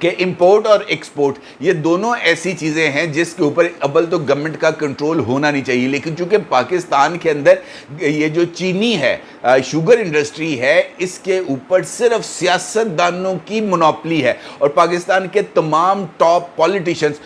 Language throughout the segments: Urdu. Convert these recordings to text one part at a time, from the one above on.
کہ امپورٹ اور ایکسپورٹ یہ دونوں ایسی چیزیں ہیں جس کے اوپر اول تو گورنمنٹ کا کنٹرول ہونا نہیں چاہیے، لیکن چونکہ پاکستان کے اندر یہ جو چینی ہے، شوگر انڈسٹری ہے، اس کے اوپر صرف سیاست دانوں کی منوپلی ہے، اور پاکستان کے تمام ٹاپ پولیٹیشنز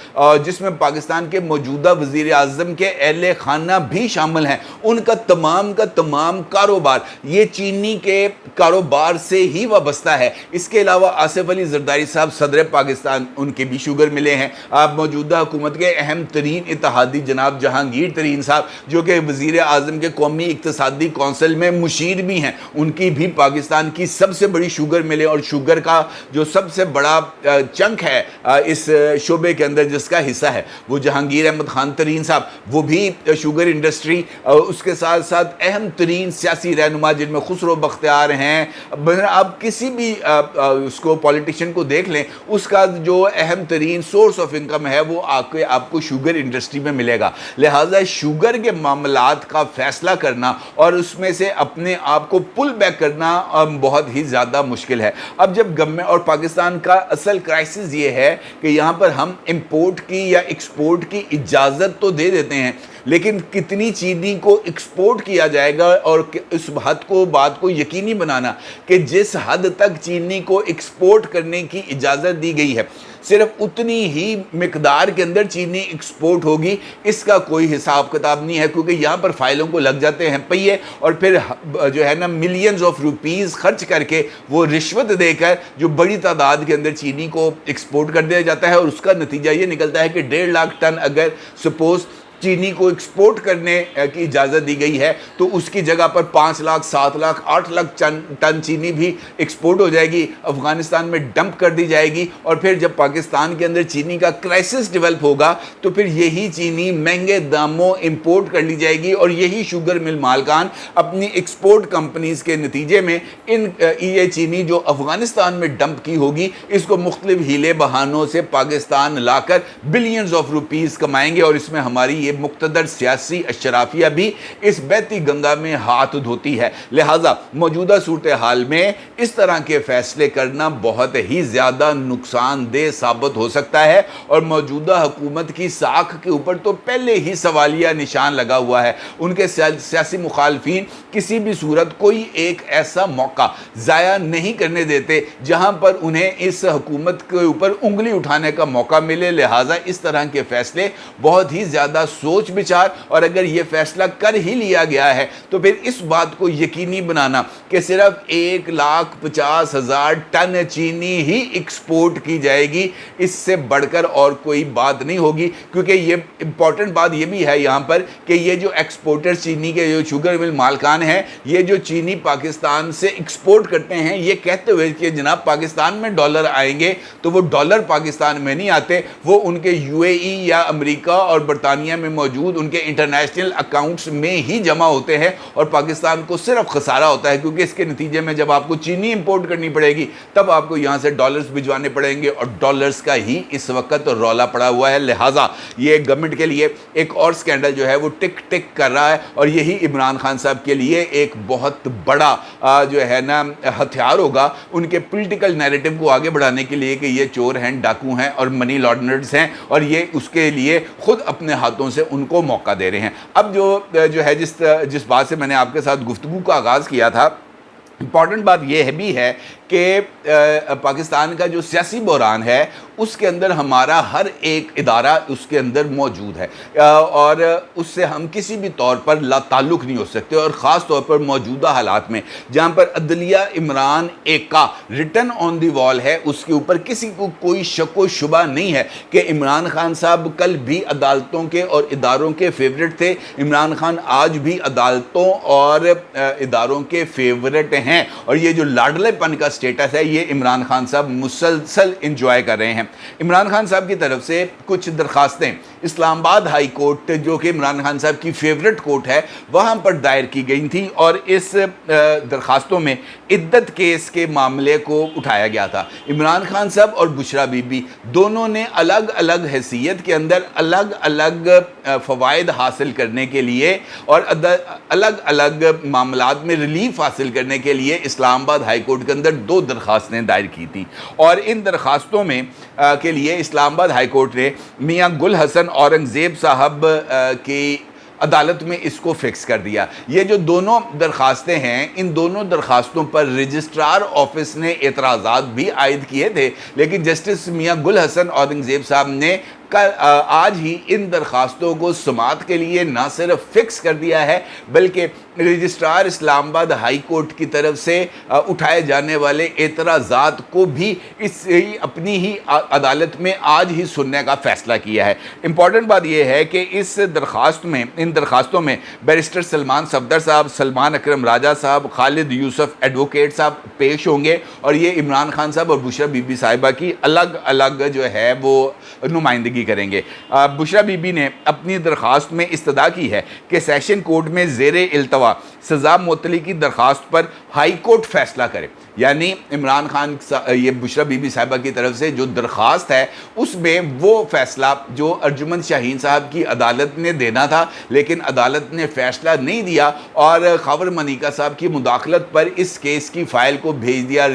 جس میں پاکستان کے موجودہ وزیر اعظم کے اہل خانہ بھی شامل ہیں، ان کا تمام کاروبار یہ چینی کے کاروبار سے ہی وابستہ ہے۔ اس کے علاوہ آصف علی زرداری صاحب صدر پاکستان، ان کے بھی شوگر ملے ہیں۔ آپ موجودہ حکومت کے اہم ترین اتحادی جناب جہانگیر ترین صاحب جو کہ وزیر اعظم کے قومی اقتصادی کونسل میں مشیر بھی ہیں، ان کی بھی پاکستان کی سب سے بڑی شوگر ملے، اور شوگر کا جو سب سے بڑا چنک ہے اس شعبے کے اندر جس کا حصہ ہے وہ جہانگیر احمد خان ترین صاحب، وہ بھی شوگر انڈسٹری، اس کے ساتھ ساتھ اہم ترین سیاسی رہنما جن میں خسرو بختیار ہیں۔ آپ کسی بھی اس کو پولیٹیشین کو دیکھ لیں، اس کا جو اہم ترین سورس آف انکم ہے وہ آپ کو شوگر انڈسٹری میں ملے گا۔ لہٰذا شوگر کے معاملات کا فیصلہ کرنا اور اس میں سے اپنے آپ کو پل بیک کرنا بہت ہی زیادہ مشکل ہے۔ اب جب گورنمنٹ اور پاکستان کا اصل کرائسس یہ ہے کہ یہاں پر ہم امپورٹ کی یا ایکسپورٹ کی اجازت تو دے دیتے ہیں، لیکن کتنی چینی کو ایکسپورٹ کیا جائے گا اور اس بات کو یقینی بنانا کہ جس حد تک چینی کو ایکسپورٹ کرنے کی اجازت دی گئی ہے صرف اتنی ہی مقدار کے اندر چینی ایکسپورٹ ہوگی، اس کا کوئی حساب کتاب نہیں ہے، کیونکہ یہاں پر فائلوں کو لگ جاتے ہیں پہیے، اور پھر جو ہے نا ملینز آف روپیز خرچ کر کے وہ رشوت دے کر جو بڑی تعداد کے اندر چینی کو ایکسپورٹ کر دیا جاتا ہے، اور اس کا نتیجہ یہ نکلتا ہے کہ 1.5 لاکھ ٹن اگر سپوز چینی کو ایکسپورٹ کرنے کی اجازت دی گئی ہے تو اس کی جگہ پر 5 لاکھ 7 لاکھ 8 لاکھ ٹن چینی بھی ایکسپورٹ ہو جائے گی، افغانستان میں ڈمپ کر دی جائے گی، اور پھر جب پاکستان کے اندر چینی کا کرائسس ڈیولپ ہوگا تو پھر یہی چینی مہنگے داموں امپورٹ کر لی جائے گی، اور یہی شوگر مل مالکان اپنی ایکسپورٹ کمپنیز کے نتیجے میں یہ چینی جو افغانستان میں ڈمپ کی ہوگی اس کو مختلف ہیلے بہانوں سے پاکستان لا کر بلینز آف روپیز کمائیں گے، اور اس میں ہماری یہ مقتدر سیاسی اشرافیہ بھی اس بیتی گنگا میں ہاتھ دھوتی ہے۔ لہٰذا موجودہ صورتحال میں اس طرح کے فیصلے کرنا بہت ہی زیادہ نقصان دہ ثابت ہو سکتا ہے، اور موجودہ حکومت کی ساکھ کے اوپر تو پہلے ہی سوالیہ نشان لگا ہوا ہے۔ ان کے سیاسی مخالفین کسی بھی صورت کوئی ایک ایسا موقع ضائع نہیں کرنے دیتے جہاں پر انہیں اس حکومت کے اوپر انگلی اٹھانے کا موقع ملے۔ لہٰذا اس طرح کے فیصلے بہت ہی زیادہ سوچ بچار، اور اگر یہ فیصلہ کر ہی لیا گیا ہے تو پھر اس بات کو یقینی بنانا کہ صرف 1,50,000 ٹن چینی ہی ایکسپورٹ کی جائے گی، اس سے بڑھ کر اور کوئی بات نہیں ہوگی، کیونکہ یہ امپورٹنٹ بات یہ بھی ہے یہاں پر کہ یہ جو ایکسپورٹر چینی کے جو شوگر مل مالکان ہیں، یہ جو چینی پاکستان سے ایکسپورٹ کرتے ہیں یہ کہتے ہوئے کہ جناب پاکستان میں ڈالر آئیں گے، تو وہ ڈالر پاکستان میں نہیں آتے، وہ ان کے UAE یا امریکہ اور برطانیہ میں موجود ان کے انٹرنیشنل اکاؤنٹس میں ہی جمع ہوتے ہیں، اور پاکستان کو صرف خسارہ ہوتا ہے، کیونکہ اس کے نتیجے میں جب آپ کو چینی امپورٹ کرنی پڑے گی تب آپ کو یہاں سے ڈالرز بھجوانے پڑیں گے، اور ڈالرز کا ہی اس وقت رولا پڑا ہوا ہے۔ لہٰذا یہ گورنمنٹ کے لیے ایک اور سکینڈل جو ہے وہ ٹک ٹک کر رہا ہے، اور یہی عمران خان صاحب کے لیے ایک بہت بڑا جو ہے نا ہتھیار ہوگا ان کے پولیٹیکل نیریٹو کو آگے بڑھانے کے لیے کہ یہ چور ہیں، ڈاکو ہیں اور منی لانڈررز ہیں، اور یہ اس کے لیے خود اپنے ہاتھوں سے ان کو موقع دے رہے ہیں۔ اب جو ہے جس بات سے میں نے آپ کے ساتھ گفتگو کا آغاز کیا تھا، امپورٹنٹ بات یہ بھی ہے کہ پاکستان کا جو سیاسی بحران ہے اس کے اندر ہمارا ہر ایک ادارہ اس کے اندر موجود ہے، اور اس سے ہم کسی بھی طور پر لا تعلق نہیں ہو سکتے، اور خاص طور پر موجودہ حالات میں جہاں پر عدلیہ عمران ایکا ریٹن آن دی وال ہے، اس کے اوپر کسی کو کوئی شک و شبہ نہیں ہے کہ عمران خان صاحب کل بھی عدالتوں کے اور اداروں کے فیورٹ تھے، عمران خان آج بھی عدالتوں اور اداروں کے فیورٹ ہیں، اور یہ جو لاڈلے پن کا سٹیٹس ہے یہ عمران خان صاحب مسلسل انجوائے کر رہے ہیں۔ عمران خان صاحب کی طرف سے کچھ درخواستیں اسلام آباد ہائی کورٹ جو کہ عمران خان صاحب کی فیورٹ کورٹ ہے وہاں پر دائر کی گئی تھی، اور اس درخواستوں میں عدت کیس کے معاملے کو اٹھایا گیا تھا۔ عمران خان صاحب اور بشرا بی بی دونوں نے الگ الگ حیثیت کے اندر الگ الگ فوائد حاصل کرنے کے لیے اور الگ الگ معاملات میں ریلیف حاصل کرنے کے لیے اسلام آباد ہائی کورٹ کے اندر 2 درخواستیں دائر کی تھی، اور ان درخواستوں میں کے لیے اسلام آباد ہائی کورٹ نے میاں گل حسن اورنگزیب صاحب کی عدالت میں اس کو فکس کر دیا۔ یہ جو دونوں درخواستیں ہیں، ان دونوں درخواستوں پر رجسٹرار آفس نے اعتراضات بھی عائد کیے تھے، لیکن جسٹس میاں گل حسن اورنگزیب صاحب نے آج ہی ان درخواستوں کو سماعت کے لیے نہ صرف فکس کر دیا ہے، بلکہ رجسٹرار اسلام آباد ہائی کورٹ کی طرف سے اٹھائے جانے والے اعتراضات کو بھی اپنی ہی عدالت میں آج ہی سننے کا فیصلہ کیا ہے۔ امپورٹنٹ بات یہ ہے کہ ان درخواستوں میں بیرسٹر سلمان صفدر صاحب، سلمان اکرم راجہ صاحب، خالد یوسف ایڈوکیٹ صاحب پیش ہوں گے، اور یہ عمران خان صاحب اور بشرا بی بی صاحبہ کی الگ الگ جو ہے وہ نمائندگی کریں گے۔ بشرا بی بی نے اپنی درخواست میں استدعا کی ہے کہ سیشن کورٹ میں زیر التوا سزا معطلی کی درخواست پر ہائی کورٹ فیصلہ کرے، یعنی عمران خان یہ بشرا بی بی صاحبہ کی طرف سے جو درخواست ہے اس میں وہ فیصلہ جو ارجمند شاہین صاحب کی عدالت نے دینا تھا، لیکن عدالت نے فیصلہ نہیں دیا، اور خاور منیکا صاحب کی مداخلت پر اس کیس کی فائل کو بھیج دیا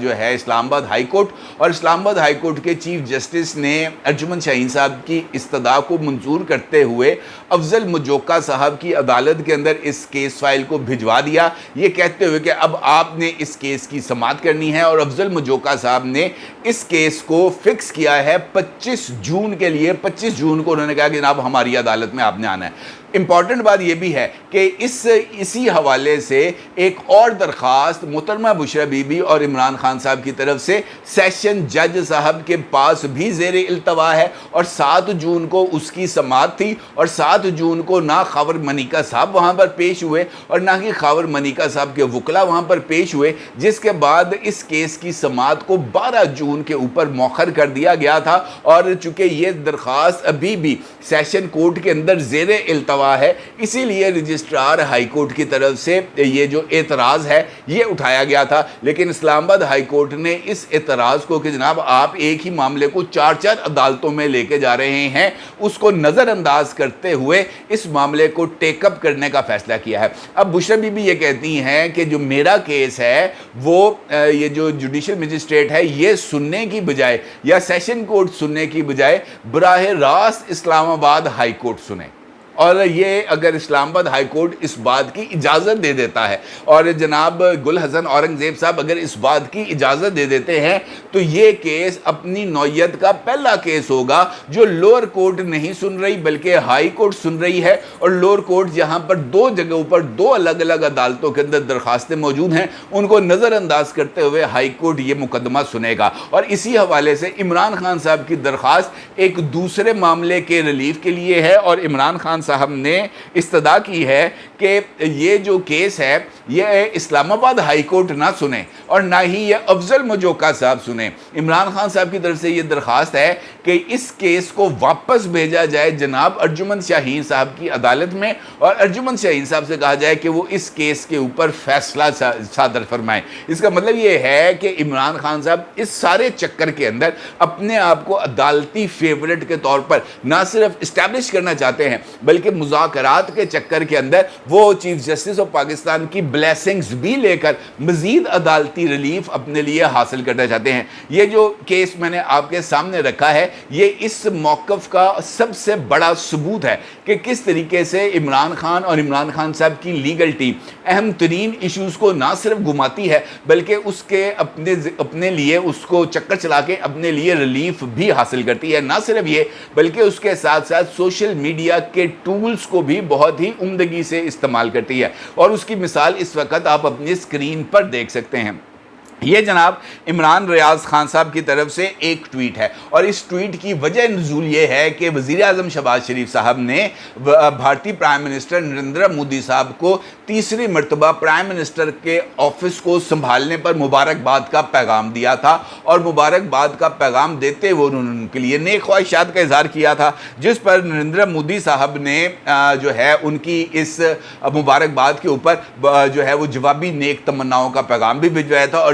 جو ہے اسلام آباد ہائی کورٹ، اور اسلام آباد ہائی کورٹ کے چیف جسٹس نے ارجمند شاہین صاحب کی استدعا کو منظور کرتے ہوئے افضل مجوکا صاحب کی عدالت کے اندر اس کیس فائل کو بھجوا دیا، یہ کہتے ہوئے کہ اب آپ نے اس کیس کی سماعت کرنی ہے، اور افضل مجوکا صاحب نے اس کیس کو فکس کیا ہے 25 جون کے لیے۔ 25 جون کو انہوں نے کہا کہ جناب ہماری عدالت میں آپ نے آنا ہے۔ امپورٹنٹ بات یہ بھی ہے کہ اسی حوالے سے ایک اور درخواست محترمہ بشرا بی بی اور عمران خان صاحب کی طرف سے سیشن جج صاحب کے پاس بھی زیر التوا ہے، اور 7 جون کو اس کی سماعت تھی، اور 7 جون کو نہ خاور منیکا صاحب وہاں پر پیش ہوئے اور نہ ہی خاور منیکا صاحب کے وکلاء وہاں پر پیش ہوئے، جس کے بعد اس کیس کی سماعت کو 12 جون کے اوپر مؤخر کر دیا گیا تھا، اور چونکہ یہ درخواست ابھی بھی سیشن کورٹ کے اندر زیر التوا ہے، اسی لیے رجسٹرار ہائی کورٹ کی طرف سے یہ جو اعتراض ہے یہ اٹھایا گیا تھا، لیکن اسلام آباد ہائی کورٹ نے اس اعتراض کو کہ جناب آپ ایک ہی معاملے کو 4 عدالتوں میں لے کے جا رہے ہیں، اس کو نظر انداز کرتے ہوئے اس معاملے کو ٹیک اپ کرنے کا فیصلہ کیا ہے۔ اب بشرا بی بی یہ کہتی ہیں کہ جو میرا کیس ہے وہ یہ جو جوڈیشل مجسٹریٹ ہے یہ سننے کی بجائے یا سیشن کورٹ سننے کی بجائے براہ راست اسلام آباد ہائی کورٹ سنے، اور یہ اگر اسلام آباد ہائی کورٹ اس بات کی اجازت دے دیتا ہے، اور جناب گل حسن اورنگزیب صاحب اگر اس بات کی اجازت دے دیتے ہیں، تو یہ کیس اپنی نوعیت کا پہلا کیس ہوگا جو لوور کورٹ نہیں سن رہی بلکہ ہائی کورٹ سن رہی ہے، اور لوور کورٹ جہاں پر 2 جگہوں پر 2 الگ الگ عدالتوں کے اندر درخواستیں موجود ہیں، ان کو نظر انداز کرتے ہوئے ہائی کورٹ یہ مقدمہ سنے گا۔ اور اسی حوالے سے عمران خان صاحب کی درخواست ایک دوسرے معاملے کے ریلیف کے لیے ہے، اور عمران خان صاحب نے استدعا کی ہے کہ یہ جو کیس ہے یہ اسلام آباد ہائی کورٹ نہ سنے اور نہ ہی یہ افضل مجوکا صاحب سنے۔ عمران خان صاحب کی طرف سے یہ درخواست ہے کہ اس کیس کو واپس بھیجا جائے جناب ارجمند شاہین صاحب کی عدالت میں، اور ارجمند شاہین صاحب سے کہا جائے کہ وہ اس کیس کے اوپر فیصلہ صادر فرمائیں۔ اس کا مطلب یہ ہے کہ عمران خان صاحب اس سارے چکر کے اندر اپنے آپ کو عدالتی فیورٹ کے طور پر نہ صرف اسٹیبلش کرنا چاہتے ہیں بلکہ مذاکرات کے چکر کے اندر وہ چیف جسٹس آف پاکستان کی بلیسنگز بھی لے کر مزید عدالتی ریلیف اپنے لیے حاصل کرنا چاہتے ہیں۔ یہ جو کیس میں نے آپ کے سامنے رکھا ہے یہ اس موقف کا سب سے بڑا ثبوت ہے کہ کس طریقے سے عمران خان اور عمران خان صاحب کی لیگل ٹیم اہم ترین ایشوز کو نہ صرف گھماتی ہے بلکہ اس کے اپنے لیے اس کو چکر چلا کے اپنے لیے ریلیف بھی حاصل کرتی ہے۔ نہ صرف یہ بلکہ اس کے ساتھ ساتھ سوشل میڈیا کے ٹولز کو بھی بہت ہی عمدگی سے استعمال کرتی ہے، اور اس کی مثال اس وقت آپ اپنی اسکرین پر دیکھ سکتے ہیں۔ یہ جناب عمران ریاض خان صاحب کی طرف سے ایک ٹویٹ ہے، اور اس ٹویٹ کی وجہ نزول یہ ہے کہ وزیر اعظم شہباز شریف صاحب نے بھارتی پرائم منسٹر نریندر مودی صاحب کو تیسری مرتبہ پرائم منسٹر کے آفس کو سنبھالنے پر مبارکباد کا پیغام دیا تھا، اور مبارکباد کا پیغام دیتے ہوئے انہوں نے ان کے لیے نیک خواہشات کا اظہار کیا تھا، جس پر نریندر مودی صاحب نے جو ہے ان کی اس مبارکباد کے اوپر جو ہے وہ جوابی نیک تمناؤں کا پیغام بھی بھجوایا تھا، اور